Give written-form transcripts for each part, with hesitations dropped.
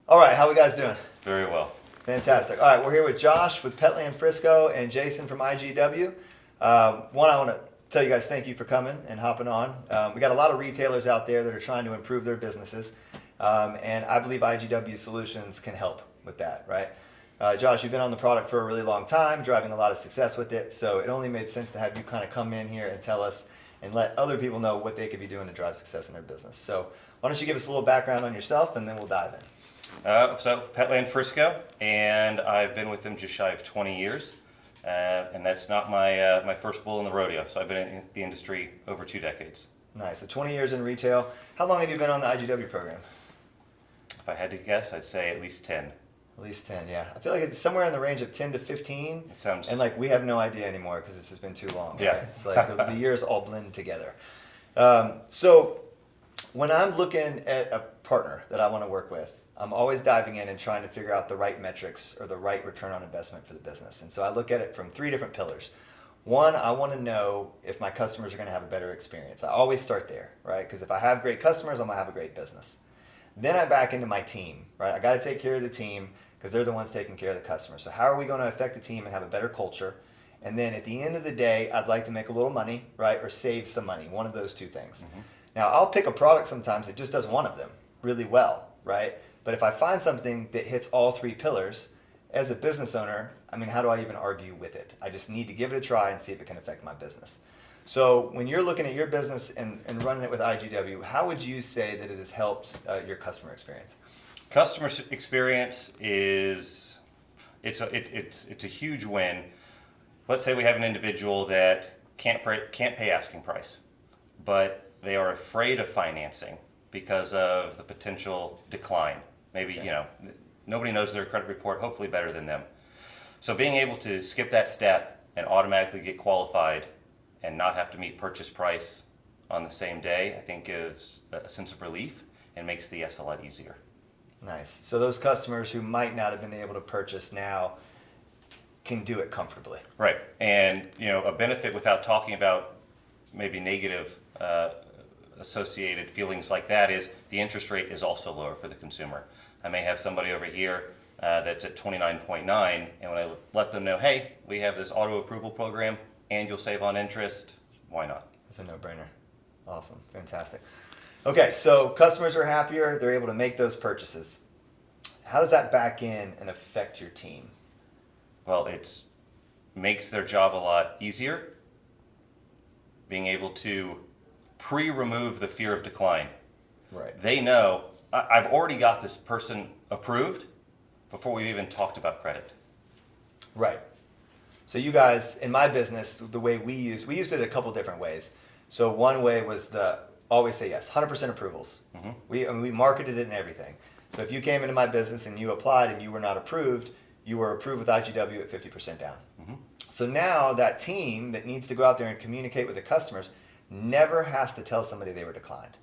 All right, how we guys doing? Very well. Fantastic. All right, we're here with Josh with Petland Frisco and Jason from IGW. One, I want to tell you guys thank you for coming and hopping on. We got a lot of retailers out there that are trying to improve their businesses, and I believe IGW Solutions can help with that, right? Josh, you've been on the product for a really long time, driving a lot of success with it, so it only made sense to have you kind of come in here and tell us and let other people know what they could be doing to drive success in their business. So why don't you give us a little background on yourself, and then we'll dive in. So Petland Frisco, and I've been with them just shy of 20 years, and that's not my first bull in the rodeo. So I've been in the industry over 2 decades. Nice. So 20 years in retail. How long have you been on the IGW program? If I had to guess, I'd say at least 10. At least 10, yeah. I feel like it's somewhere in the range of 10 to 15. It sounds... And like we have no idea anymore because this has been too long. Yeah. Right? It's like the years all blend together. So when I'm looking at a partner that I want to work with, I'm always diving in and trying to figure out the right metrics or the right return on investment for the business. And so I look at it from 3 different pillars. One, I want to know if my customers are going to have a better experience. I always start there, right? Because if I have great customers, I'm going to have a great business. Then I back into my team, right? I got to take care of the team because they're the ones taking care of the customers. So how are we going to affect the team and have a better culture? And then at the end of the day, I'd like to make a little money, right? Or save some money, one of those 2 things. Mm-hmm. Now, I'll pick a product sometimes that just does one of them really well, right? But if I find something that hits all 3 pillars, as a business owner, I mean, how do I even argue with it? I just need to give it a try and see if it can affect my business. So when you're looking at your business and running it with IGW, how would you say that it has helped your customer experience? Customer experience is it's a huge win. Let's say we have an individual that can't pay asking price, but they are afraid of financing because of the potential decline. Maybe, Okay. Nobody knows their credit report, hopefully better than them. So being able to skip that step and automatically get qualified and not have to meet purchase price on the same day, I think gives a sense of relief and makes the yes a lot easier. Nice. So those customers who might not have been able to purchase now can do it comfortably. Right. And, a benefit without talking about maybe negative associated feelings like that is the interest rate is also lower for the consumer. I may have somebody over here that's at 29.9, and when I let them know, hey, we have this auto approval program and you'll save on interest, why not? It's a no-brainer. Awesome. Fantastic. Okay, so customers are happier. They're able to make those purchases. How does that back in and affect your team? Well, it makes their job a lot easier, being able to pre-remove the fear of decline. Right. They know, I've already got this person approved before we've even talked about credit. Right. So you guys, in my business, the way we used it a couple different ways. So one way was the always say yes, 100% approvals. Mm-hmm. We marketed it and everything. So if you came into my business and you applied and you were not approved, you were approved with IGW at 50% down. Mm-hmm. So now that team that needs to go out there and communicate with the customers never has to tell somebody they were declined.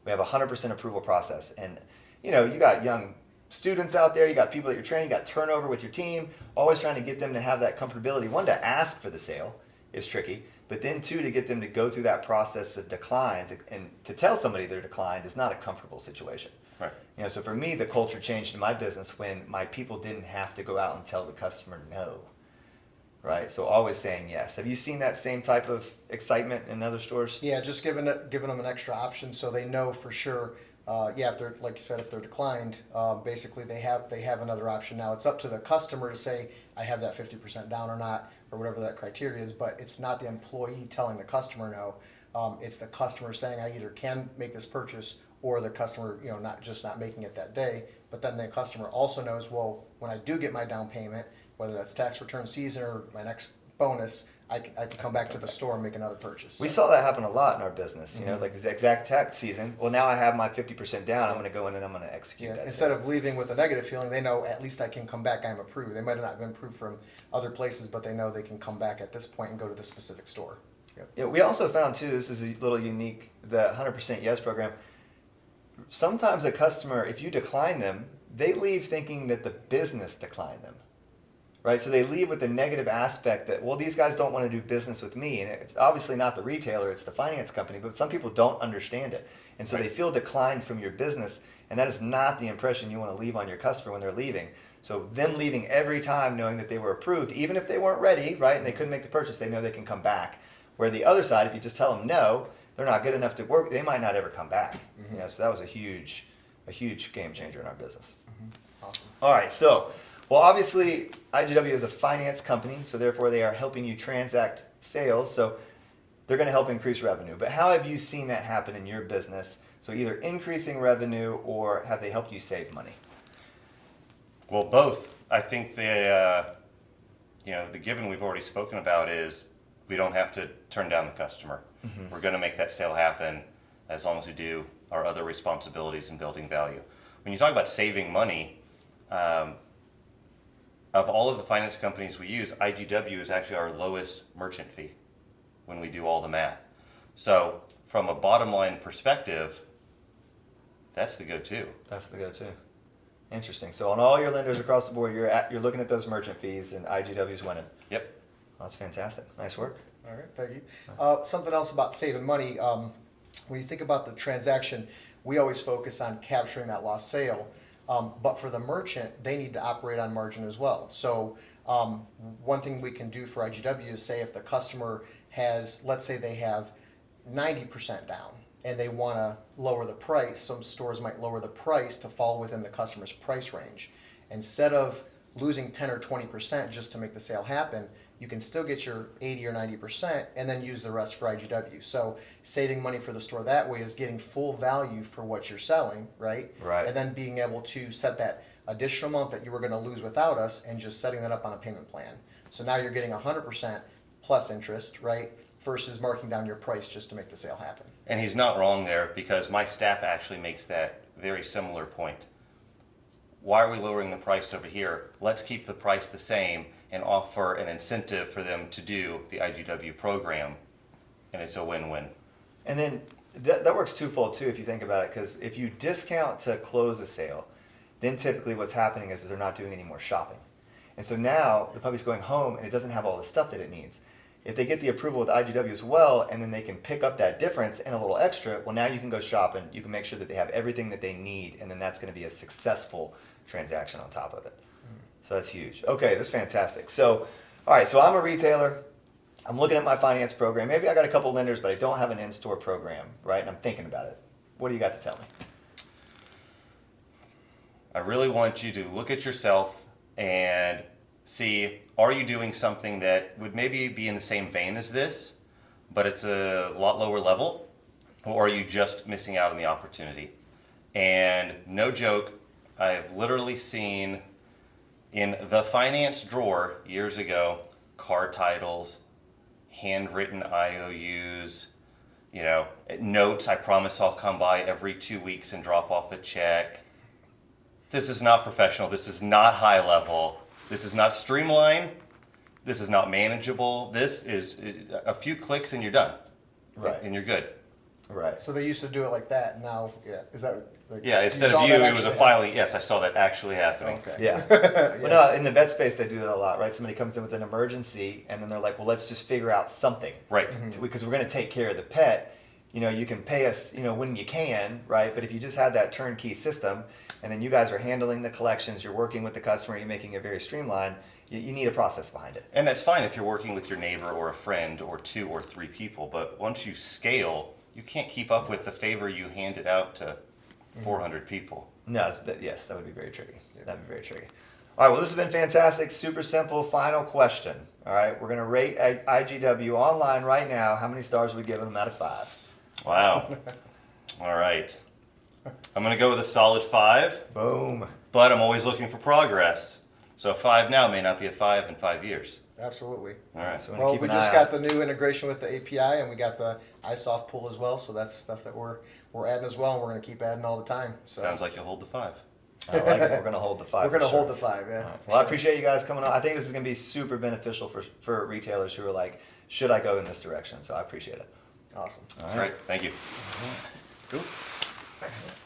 We have a 100% approval process. And you got young students out there, you got people that you're training, you got turnover with your team, always trying to get them to have that comfortability. One, to ask for the sale is tricky, but then 2, to get them to go through that process of declines, and to tell somebody they're declined is not a comfortable situation. Right. So for me, the culture changed in my business when my people didn't have to go out and tell the customer no. Right, so always saying yes. Have you seen that same type of excitement in other stores? Yeah, just giving them an extra option so they know for sure. If they're, like you said, if they're declined, basically they have another option. Now it's up to the customer to say I have that 50% down or not, or whatever that criteria is. But it's not the employee telling the customer no. It's the customer saying I either can make this purchase, or the customer not making it that day. But then the customer also knows, well, when I do get my down payment, whether that's tax return season or my next bonus, I can come back to the store and make another purchase. We saw that happen a lot in our business. Like the exact tax season. Well, now I have my 50% down. I'm going to go in and I'm going to execute that. Instead of leaving with a negative feeling, they know at least I can come back. I'm approved. They might have not been approved from other places, but they know they can come back at this point and go to the specific store. Yep. Yeah, we also found too, this is a little unique, the 100% yes program. Sometimes a customer, if you decline them, they leave thinking that the business declined them. Right, so they leave with the negative aspect that, well, these guys don't want to do business with me, and it's obviously not the retailer, it's the finance company, but some people don't understand it, and so They feel declined from your business, And that is not the impression you want to leave on your customer when they're leaving. So them leaving every time knowing that they were approved, even if they weren't ready, right, and they couldn't make the purchase, they know they can come back. Where the other side, if you just tell them no, they're not good enough to work, they might not ever come back. So that was a huge game changer in our business. Awesome. All right, so, well, obviously, IGW is a finance company, so therefore they are helping you transact sales, so they're going to help increase revenue. But how have you seen that happen in your business? So either increasing revenue or have they helped you save money? Well, both. I think the given we've already spoken about is we don't have to turn down the customer. We're going to make that sale happen as long as we do our other responsibilities in building value. When you talk about saving money, of all of the finance companies we use, IGW is actually our lowest merchant fee when we do all the math. So from a bottom line perspective, that's the go-to. That's the go-to. Interesting. So on all your lenders across the board, you're looking at those merchant fees, and IGW's winning. Yep. Well, that's fantastic. Nice work. All right, thank you. Something else about saving money. When you think about the transaction, we always focus on capturing that lost sale. But for the merchant, they need to operate on margin as well. So one thing we can do for IGW is say if the customer has, let's say they have 90% down and they want to lower the price, some stores might lower the price to fall within the customer's price range. Instead of losing 10 or 20% just to make the sale happen, you can still get your 80 or 90% and then use the rest for IGW. So saving money for the store that way is getting full value for what you're selling, right? Right. And then being able to set that additional amount that you were going to lose without us and just setting that up on a payment plan. So now you're getting 100% plus interest, right? Versus marking down your price just to make the sale happen. And he's not wrong there because my staff actually makes that very similar point. Why are we lowering the price over here? Let's keep the price the same and offer an incentive for them to do the IGW program, and it's a win-win. And then that works twofold too if you think about it, because if you discount to close a sale, then typically what's happening is they're not doing any more shopping. And so now the puppy's going home and it doesn't have all the stuff that it needs. If they get the approval with IGW as well, and then they can pick up that difference and a little extra, well, now you can go shopping, you can make sure that they have everything that they need, and then that's going to be a successful transaction on top of it. So that's huge. Okay, that's fantastic. So, all right, so I'm a retailer. I'm looking at my finance program. Maybe I got a couple lenders, but I don't have an in-store program, right? And I'm thinking about it. What do you got to tell me? I really want you to look at yourself and see, are you doing something that would maybe be in the same vein as this, but it's a lot lower level, or are you just missing out on the opportunity? And no joke, I've literally seen in the finance drawer years ago, car titles, handwritten IOUs, notes, I promise I'll come by every 2 weeks and drop off a check. This is not professional. This is not high level. This is not streamlined. This is not manageable. This is a few clicks and you're done. Right. And you're good. Right. So they used to do it like that, and now, yeah, is that like? Yeah, instead of saw you, that it was a actually filing. Yes, I saw that actually happening. Okay. Yeah. Yeah. Well, no, in the vet space, they do that a lot, right? Somebody comes in with an emergency, and then they're like, well, let's just figure out something. Right. Because we're going to take care of the pet. You can pay us, when you can, right? But if you just had that turnkey system, and then you guys are handling the collections, you're working with the customer, you're making it very streamlined, you need a process behind it. And that's fine if you're working with your neighbor or a friend or 2 or 3 people. But once you scale, you can't keep up with the favor you handed out to 400 people. No, yes, that would be very tricky. That'd be very tricky. All right, well, this has been fantastic. Super simple. Final question. All right, we're going to rate IGW online right now. How many stars are we giving them out of 5? Wow. All right. I'm going to go with a solid 5, Boom. but I'm always looking for progress. So 5 now may not be a 5 in 5 years. Absolutely. All right. So Well, keep we an just eye got out. the new integration with the API, and we got the iSoft pool as well. So that's stuff that we're adding as well, and we're going to keep adding all the time. So Sounds like you'll hold the 5. I like it. We're going to hold the 5. we're going to for sure. hold the 5. Yeah. All right. Well, I appreciate you guys coming on. I think this is going to be super beneficial for retailers who are like, should I go in this direction? So I appreciate it. Awesome. All right. Thank you. Cool. Excellent.